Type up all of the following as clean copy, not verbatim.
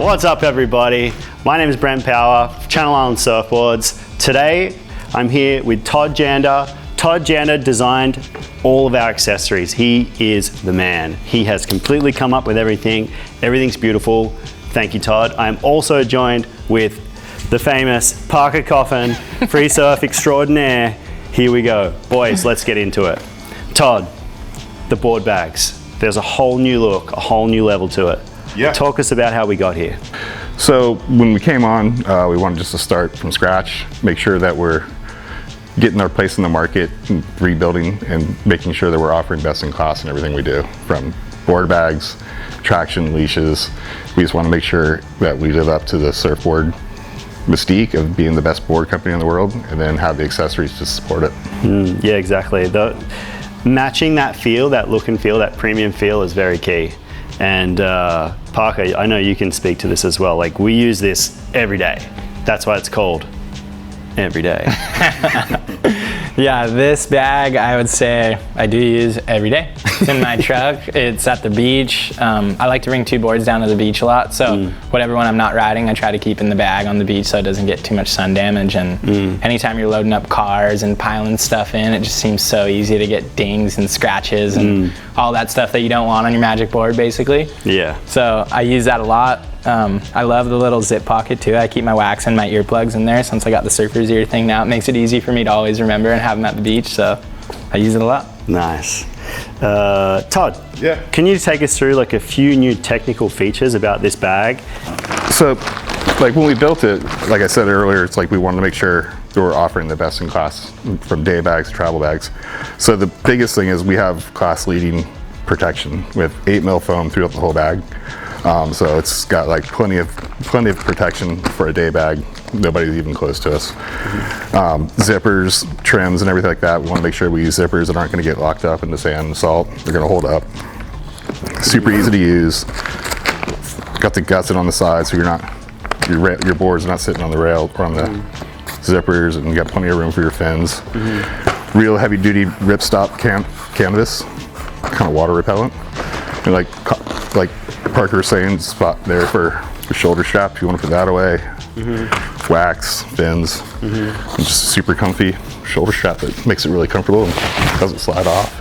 What's up, everybody? My name is Brent Power, Channel Island Surfboards. Today, I'm here with Todd Janda. Todd Janda designed all of our accessories. He is the man. He has completely come up with everything. Everything's beautiful. Thank you, Todd. I'm also joined with the famous Parker Coffin, free surf extraordinaire. Here we go. Boys, let's get into it. Todd, the board bags. There's a whole new look, a whole new level to it. Yeah. Talk us about how we got here. So when we came on, we wanted just to start from scratch, make sure that we're getting our place in the market, and rebuilding and making sure that we're offering best in class in everything we do, from board bags, traction, leashes. We just want to make sure that we live up to the surfboard mystique of being the best board company in the world, and then have the accessories to support it. Yeah, exactly. Matching that feel, that look and feel, that premium feel is very key. And Parker, I know you can speak to this as well. Like, we use this every day. That's why it's called every day. Yeah, this bag I would say I do use every day. It's in my truck. It's at the beach. I like to bring two boards down to the beach a lot, so whatever one I'm not riding, I try to keep in the bag on the beach so it doesn't get too much sun damage. And anytime you're loading up cars and piling stuff in, it just seems so easy to get dings and scratches and all that stuff that you don't want on your magic board, basically. Yeah. So I use that a lot. I love the little zip pocket too. I keep my wax and my earplugs in there since I got the surfer's ear thing now. It makes it easy for me to always remember and have them at the beach, so I use it a lot. Nice. Todd, Yeah. can you take us through like a few new technical features about this bag? So, like when we built it, like I said earlier, it's like we wanted to make sure that we're offering the best in class, from day bags to travel bags. So the biggest thing is we have class leading protection with 8mm foam throughout the whole bag. So it's got like plenty of protection for a day bag. Nobody's even close to us. Zippers, trims, and everything like that. We want to make sure we use zippers that aren't going to get locked up in the sand and salt. They're going to hold up. Super easy to use. Got the gusset on the side, so your board's not sitting on the rail or on the zippers, and you got plenty of room for your fins. Real heavy duty ripstop canvas, kind of water repellent. And like Parker was saying, spot there for shoulder strap if you want to put that away. Wax, fins, and just super comfy shoulder strap that makes it really comfortable and doesn't slide off.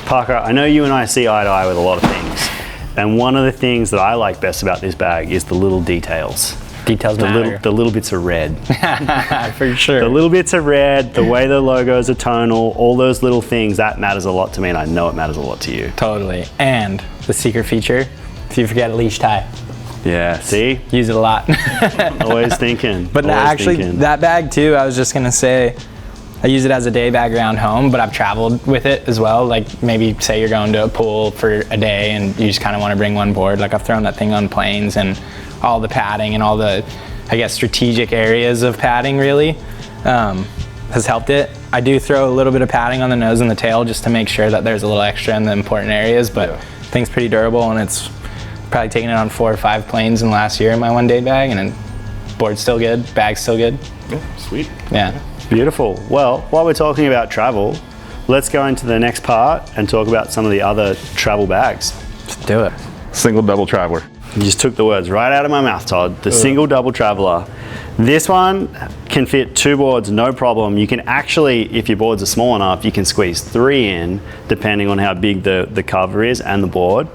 Parker, I know you and I see eye to eye with a lot of things, and one of the things that I like best about this bag is the little details. Details matter. The little bits of red. For sure. The little bits of red, the way the logos are tonal, all those little things, that matters a lot to me, and I know it matters a lot to you. Totally. And the secret feature, if you forget a leash tie. Yeah, see? Use it a lot. Always thinking. But that bag too, I was just gonna say, I use it as a day bag around home, but I've traveled with it as well. Like maybe say you're going to a pool for a day and you just kind of want to bring one board. Like I've thrown that thing on planes, and all the padding and all the, I guess, strategic areas of padding really has helped it. I do throw a little bit of padding on the nose and the tail just to make sure that there's a little extra in the important areas, but the thing's pretty durable, and it's probably taken it on 4 or 5 planes in the last year in my one day bag, and then board's still good, bag's still good. Yeah, sweet. Yeah. Beautiful. Well, while we're talking about travel, let's go into the next part and talk about some of the other travel bags. Let's do it. Single double traveler. You just took the words right out of my mouth, Todd. The single double traveler. This one can fit 2 boards, no problem. You can actually, if your boards are small enough, you can squeeze 3 in, depending on how big the cover is and the board.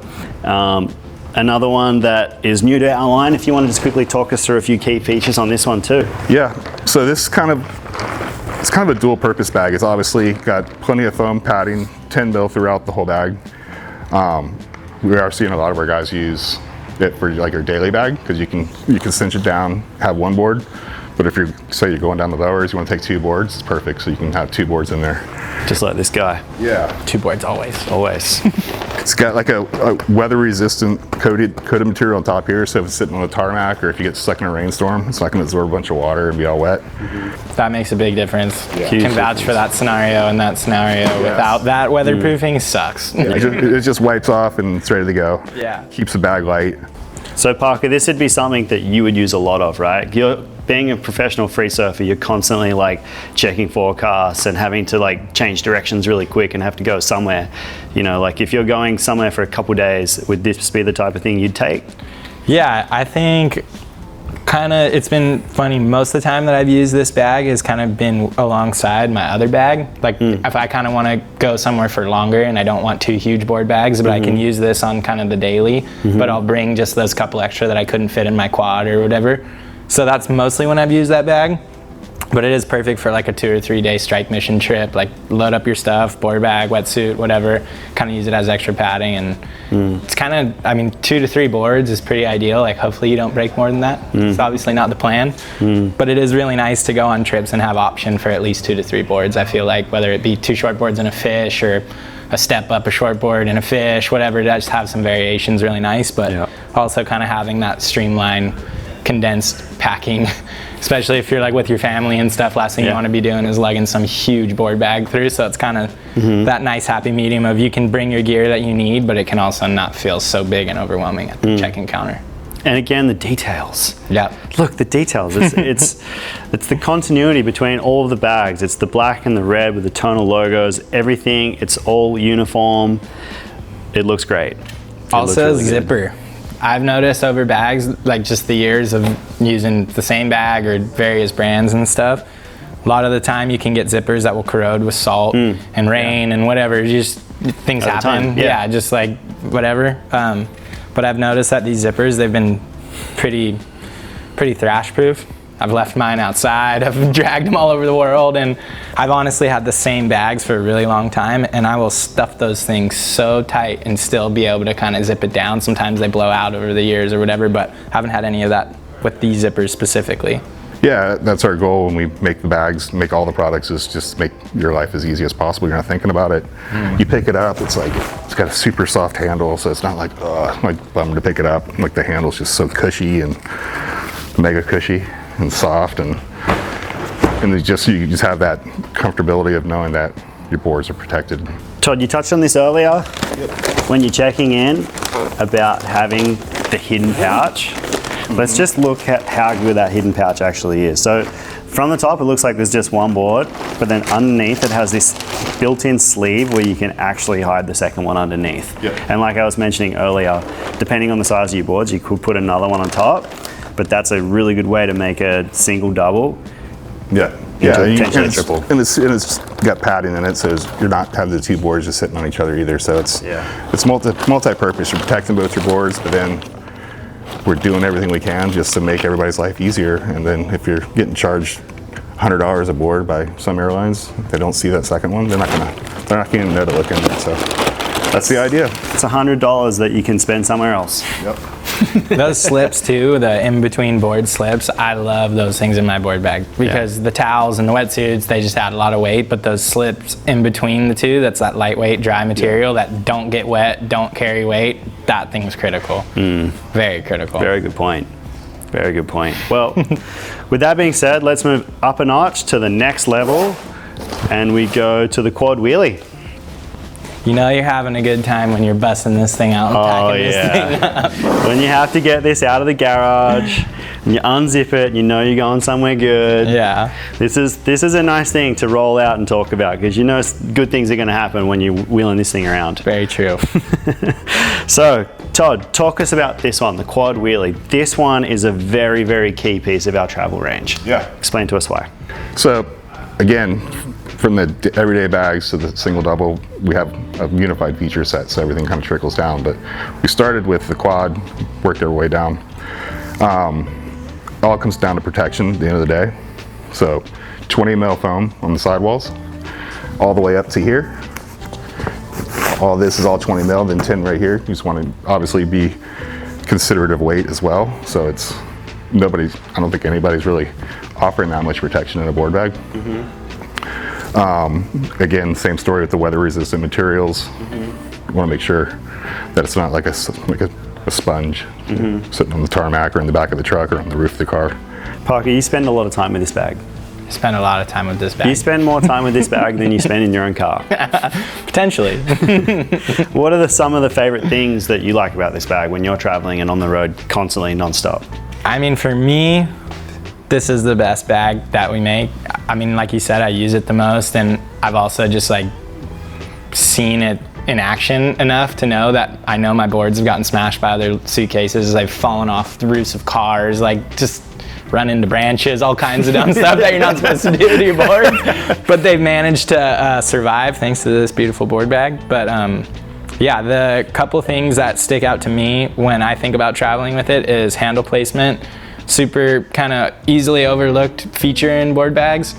Another one that is new to our line, if you want to just quickly talk us through a few key features on this one too. Yeah, so this it's kind of a dual purpose bag. It's obviously got plenty of foam padding, 10mm throughout the whole bag. We are seeing a lot of our guys use it for like your daily bag, because you can cinch it down, have one board. But if you're going down the lowers, you want to take 2 boards, it's perfect. So you can have 2 boards in there. Just like this guy. Yeah. 2 boards always. Always. It's got like a weather-resistant coated material on top here, so if it's sitting on the tarmac or if you get stuck in a rainstorm, it's not going to absorb a bunch of water and be all wet. That makes a big difference. Yeah. Can vouch for that scenario, and that scenario without that weatherproofing sucks. Yeah, it just wipes off and it's ready to go. Yeah. Keeps the bag light. So Parker, this would be something that you would use a lot of, right? Being a professional free surfer, you're constantly like checking forecasts and having to like change directions really quick and have to go somewhere. You know, like if you're going somewhere for a couple days, would this be the type of thing you'd take? Yeah, I think it's been funny. Most of the time that I've used this bag has kind of been alongside my other bag. Like if I kind of want to go somewhere for longer and I don't want 2 huge board bags, but I can use this on kind of the daily, but I'll bring just those couple extra that I couldn't fit in my quad or whatever. So that's mostly when I've used that bag. But it is perfect for like a 2 or 3 day strike mission trip, like load up your stuff, board bag, wetsuit, whatever, kind of use it as extra padding. And it's kind of, I mean, 2 to 3 boards is pretty ideal. Like hopefully you don't break more than that. It's obviously not the plan, but it is really nice to go on trips and have option for at least 2 to 3 boards. I feel like whether it be 2 short boards and a fish, or a step up, a short board and a fish, whatever, just have some variations, really nice. But also kind of having that streamlined, condensed packing, especially if you're like with your family and stuff. Last thing you want to be doing is lugging some huge board bag through. So it's kind of that nice happy medium of you can bring your gear that you need, but it can also not feel so big and overwhelming at the check-in counter. And again, the details. Yeah. Look, the details. It's the continuity between all of the bags. It's the black and the red with the tonal logos, everything. It's all uniform. It looks great. Also, really zipper. I've noticed over bags, like just the years of using the same bag or various brands and stuff, a lot of the time you can get zippers that will corrode with salt and rain and whatever. Just things happen. Yeah, just like whatever. But I've noticed that these zippers, they've been pretty thrash proof. I've left mine outside, I've dragged them all over the world, and I've honestly had the same bags for a really long time, and I will stuff those things so tight and still be able to kind of zip it down. Sometimes they blow out over the years or whatever, but haven't had any of that with these zippers specifically. Yeah, that's our goal when we make the bags, make all the products, is just make your life as easy as possible. You're not thinking about it. You pick it up, it's like, it's got a super soft handle, so it's not like, oh, I'm like bummed to pick it up. Like the handle's just so cushy and mega cushy and soft, and you just have that comfortability of knowing that your boards are protected. Todd, you touched on this earlier when you're checking in about having the hidden pouch. Let's just look at how good that hidden pouch actually is. So from the top, it looks like there's just one board, but then underneath it has this built-in sleeve where you can actually hide the second one underneath. And like I was mentioning earlier, depending on the size of your boards, you could put another one on top, but that's a really good way to make a single double. Yeah, and it's got padding in it, so you're not having the 2 boards just sitting on each other either. So it's multi-purpose. You're protecting both your boards, but then we're doing everything we can just to make everybody's life easier. And then if you're getting charged $100 a board by some airlines, if they don't see that second one, they're not going to know to look in there. So that's the idea. It's $100 that you can spend somewhere else. Yep. Those slips too, the in-between board slips, I love those things in my board bag because the towels and the wetsuits, they just add a lot of weight, but those slips in between the two, that's that lightweight dry material that don't get wet, don't carry weight, that thing's critical. Very critical. Very good point. Very good point. Well, with that being said, let's move up a notch to the next level, and we go to the quad wheelie. You know you're having a good time when you're busting this thing out and packing this thing up. When you have to get this out of the garage and you unzip it, you know you're going somewhere good. Yeah. This is a nice thing to roll out and talk about because you know good things are going to happen when you're wheeling this thing around. Very true. So, Todd, talk us about this one, the quad wheelie. This one is a very, very key piece of our travel range. Yeah. Explain to us why. So, again, from the everyday bags to the single double, we have a unified feature set, so everything kind of trickles down. But we started with the quad, worked our way down. All comes down to protection at the end of the day. So 20 ml foam on the sidewalls, all the way up to here. All this is all 20 ml, then 10 right here. You just want to obviously be considerate of weight as well. So it's I don't think anybody's really offering that much protection in a board bag. Again, same story with the weather resistant materials. You want to make sure that it's not like a sponge sitting on the tarmac or in the back of the truck or on the roof of the car. Parker, you spend a lot of time with this bag. I spend a lot of time with this bag. You spend more time with this bag than you spend in your own car. Potentially. What are some of the favorite things that you like about this bag when you're traveling and on the road constantly nonstop? I mean, for me, this is the best bag that we make. I mean, like you said, I use it the most, and I've also just like seen it in action enough to know that I know my boards have gotten smashed by other suitcases. They've fallen off the roofs of cars, like just run into branches, all kinds of dumb stuff that you're not supposed to do to your board. But they've managed to survive thanks to this beautiful board bag. But yeah, the couple things that stick out to me when I think about traveling with it is handle placement. Super kind of easily overlooked feature in board bags,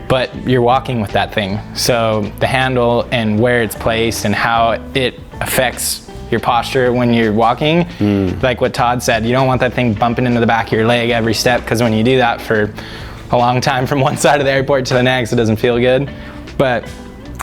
but you're walking with that thing. So the handle and where it's placed and how it affects your posture when you're walking, like what Todd said, you don't want that thing bumping into the back of your leg every step, because when you do that for a long time from one side of the airport to the next, it doesn't feel good. But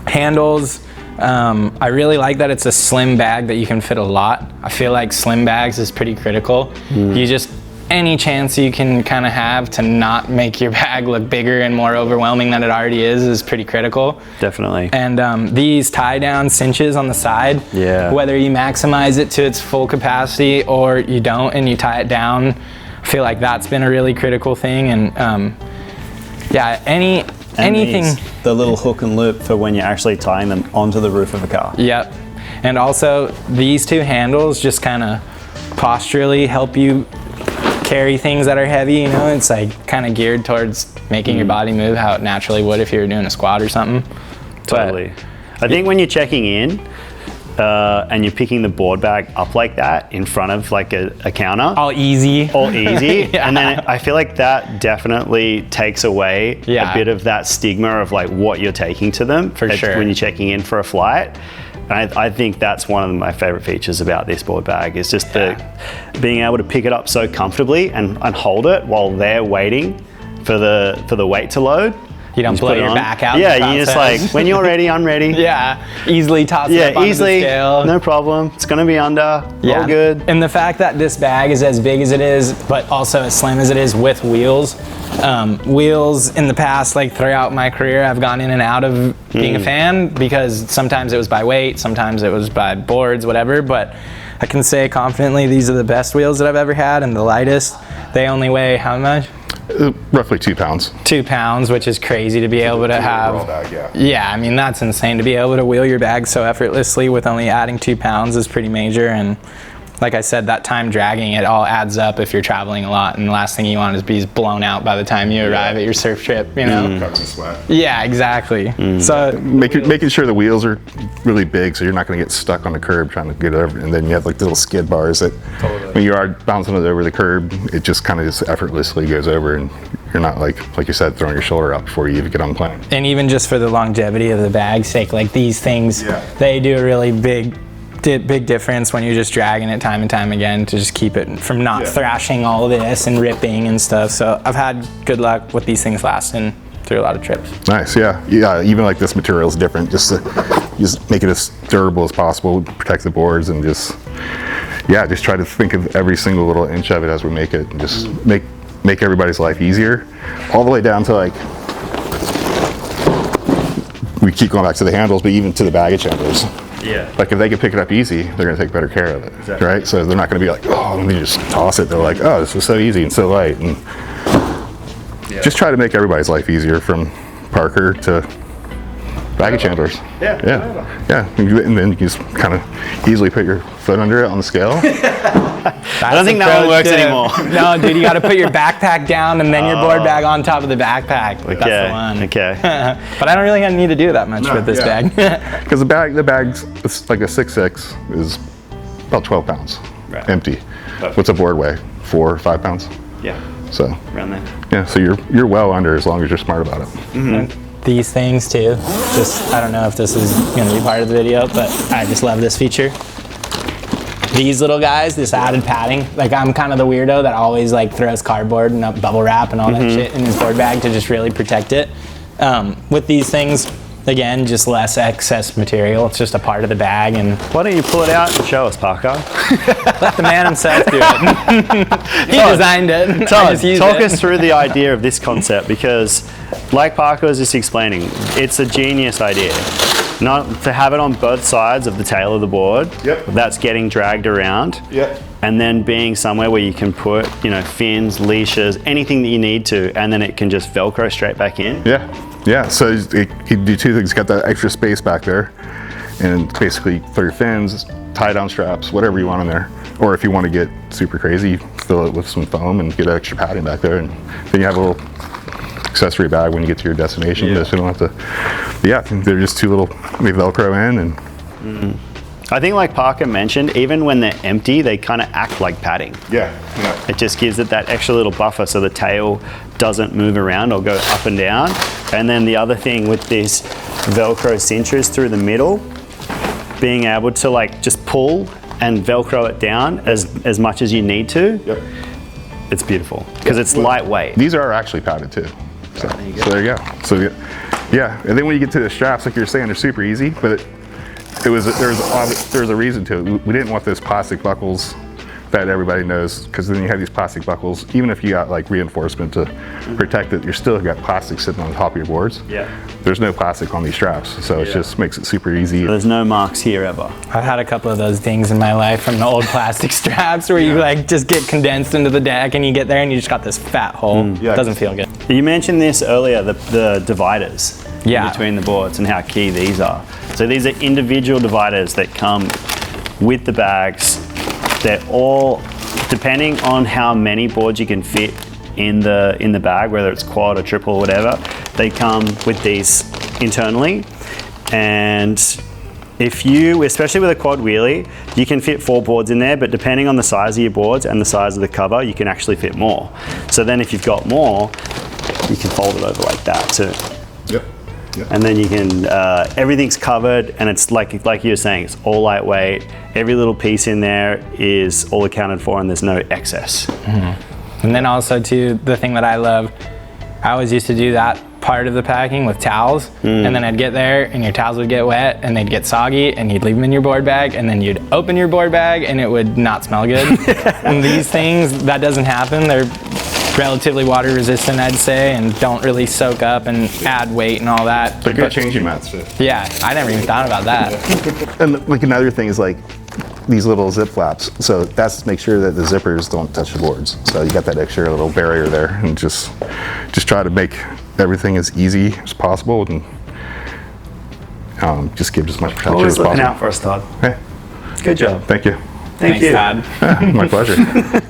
handles, I really like that it's a slim bag that you can fit a lot. I feel like slim bags is pretty critical. You just, any chance you can kind of have to not make your bag look bigger and more overwhelming than it already is pretty critical. Definitely. And these tie down cinches on the side, whether you maximize it to its full capacity or you don't and you tie it down, I feel like that's been a really critical thing. And yeah, anything. The little hook and loop for when you're actually tying them onto the roof of a car. Yep. And also these two handles just kind of posturally help you carry things that are heavy, you know. It's like kind of geared towards making your body move how it naturally would if you were doing a squat or something. Totally. I think when you're checking in and you're picking the board bag up like that in front of like a counter, all easy yeah. And then I feel like that definitely takes away a bit of that stigma of like what you're taking to them for sure when you're checking in for a flight. I think that's one of my favorite features about this board bag is just the being able to pick it up so comfortably and hold it while they're waiting for the weight to load. You don't blow your back out. Yeah, you just like, when you're ready, I'm ready. Yeah, easily toss it up onto the scale. No problem. It's gonna be under, all good. And the fact that this bag is as big as it is, but also as slim as it is with wheels. Wheels in the past, like throughout my career, I've gone in and out of being a fan because sometimes it was by weight, sometimes it was by boards, whatever, but I can say confidently these are the best wheels that I've ever had and the lightest. They only weigh how much? Roughly 2 pounds. 2 pounds, which is crazy to be able to have. Bag, yeah, I mean, that's insane to be able to wheel your bag so effortlessly with only adding 2 pounds is pretty major. And like I said, that time dragging, it all adds up if you're traveling a lot. And the last thing you want is be blown out by the time you arrive at your surf trip, you know? Cuts and sweat. Yeah, exactly. So making sure the wheels are really big so you're not going to get stuck on the curb trying to get over. And then you have like little skid bars that when you are bouncing it over the curb, it just kind of just effortlessly goes over and you're not like you said, throwing your shoulder out before you even get on the plane. And even just for the longevity of the bag's sake, like these things, they do a really big difference when you're just dragging it time and time again to just keep it from not thrashing all this and ripping and stuff. So I've had good luck with these things lasting through a lot of trips. Nice, yeah. Even like this material is different, just make it as durable as possible, protect the boards, and just try to think of every single little inch of it as we make it, and just make everybody's life easier, all the way down to like, we keep going back to the handles, but even to the baggage handlers. Yeah. Like if they can pick it up easy, they're gonna take better care of it, right? So they're not gonna be like, oh, let me just toss it. They're like, oh, this is so easy and so light. And just try to make everybody's life easier, from Parker to baggage handlers. Yeah. And then you just kind of easily put your foot under it on the scale. I don't think that one works anymore. No, dude, you got to put your backpack down and then your board bag on top of the backpack. That's the one. Okay. But I don't really need to do that much with this bag. Because the bag's it's like a 6'6" is about 12 pounds, empty. What's a board weigh? 4 or 5 pounds? Yeah. So around there. Yeah. So you're well under as long as you're smart about it. These things too. Just, I don't know if this is going to be part of the video, but I just love this feature. These little guys, this added padding. Like, I'm kind of the weirdo that always like throws cardboard and bubble wrap and all that shit in his board bag to just really protect it. With these things, again, just less excess material. It's just a part of the bag. And why don't you pull it out and show us, Parker? Let the man himself do it. He designed it. Todd, talk us through the idea of this concept, because like Parker was just explaining, it's a genius idea. Not to have it on both sides of the tail of the board. That's getting dragged around. And then being somewhere where you can put, fins, leashes, anything that you need to, and then it can just Velcro straight back in. Yeah. So you do 2 things. Got that extra space back there, and basically throw your fins, tie down straps, whatever you want in there. Or if you want to get super crazy, fill it with some foam and get extra padding back there, and then you have a little accessory bag when you get to your destination. Yeah. So you don't have to. Yeah, they're just two little, they Velcro in, and I think like Parker mentioned, even when they're empty, they kind of act like padding. yeah. It just gives it that extra little buffer so the tail doesn't move around or go up and down. And then the other thing with these Velcro cinchers through the middle, being able to like just pull and Velcro it down as much as you need to. Yep. It's beautiful because it's lightweight. These are actually padded too. So there you go. So yeah, and then when you get to the straps, like you're saying, they're super easy, but there was a reason to it. We didn't want those plastic buckles that everybody knows, because then you have these plastic buckles, even if you got like reinforcement to protect it, you're still got plastic sitting on the top of your boards. Yeah. There's no plastic on these straps, so it just makes it super easy. There's no marks here ever. I've had a couple of those things in my life from the old plastic straps where you like just get condensed into the deck and you get there and you just got this fat hole. Yeah. It doesn't feel good. You mentioned this earlier, the dividers Yeah. between the boards and how key these are. So these are individual dividers that come with the bags. They're all, depending on how many boards you can fit in the bag, whether it's quad or triple or whatever, they come with these internally. And if you, especially with a quad wheelie, you can fit 4 boards in there, but depending on the size of your boards and the size of the cover, you can actually fit more. So then if you've got more, you can fold it over like that too. Yep. Yep. And then you can, everything's covered, and it's like you were saying, it's all lightweight. Every little piece in there is all accounted for, and there's no excess. And then also too, the thing that I love, I always used to do that part of the packing with towels, and then I'd get there and your towels would get wet and they'd get soggy and you'd leave them in your board bag, and then you'd open your board bag and it would not smell good. And these things, that doesn't happen. They're relatively water resistant, I'd say, and don't really soak up and add weight and all that. They're good changing mats too. Yeah, I never even thought about that. And like another thing is like these little zip flaps. So that's to make sure that the zippers don't touch the boards. So you got that extra little barrier there, and just try to make everything as easy as possible, and just give as much protection as possible. Looking out for us, Todd. Hey, Good job. thank you. Thank you. Todd. My pleasure.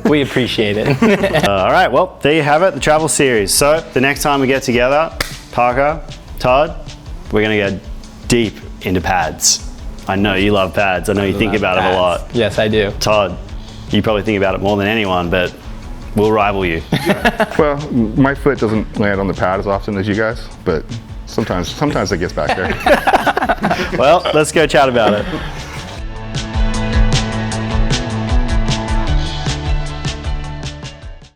We appreciate it. All right, well, there you have it, the travel series. So the next time we get together, Parker, Todd, we're gonna go deep into pads. I know you love pads. I know you think about it a lot. Yes, I do. Todd, you probably think about it more than anyone, but we'll rival you. Well, my foot doesn't land on the pad as often as you guys, but sometimes it gets back there. Well, let's go chat about it.